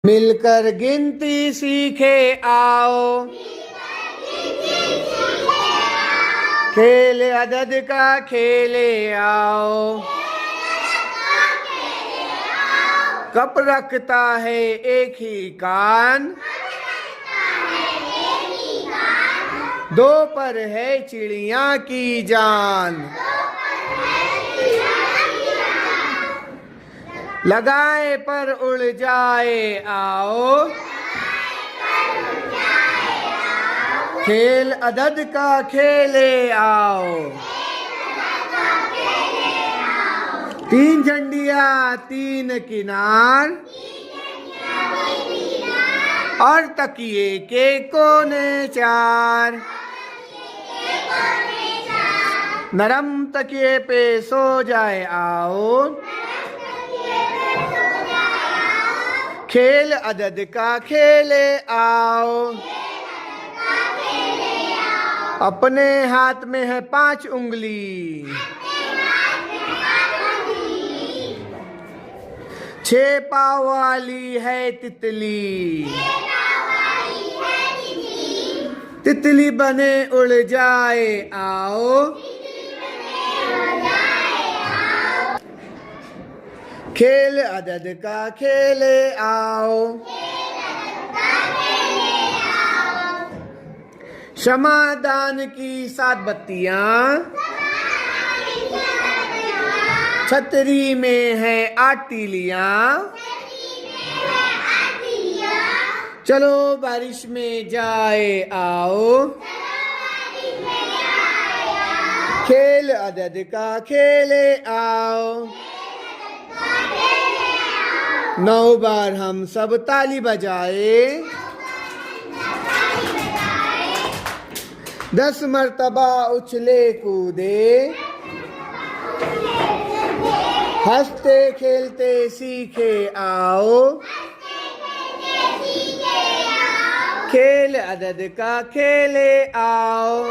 मिलकर गिनती सीखे आओ, खेल अदद का खेले आओ। कप रखता है एक ही कान, दो पर है चिड़िया की जान। लगाए पर उड़ जाए आओ, खेल अदद का खेले आओ। तीन झंडिया तीन किनार, और तकिए के कोने चार। नरम तकिए पे सो जाए आओ, खेल अदद का खेले आओ। अपने हाथ में है 5 उंगली, 6 पाँव वाली है तितली। तितली बने उड़ जाए आओ, खेल अदद का खेले आओ। क्षमादान की 7 बत्तियां, छतरी में है 8 तीलियां। चलो बारिश में जाए आओ, खेल अदद का खेले आओ। 9 बार हम सब ताली बजाए, 10 मर्तबा उछले कूदे। हंसते खेलते सीखे आओ, खेल अदद का खेले आओ।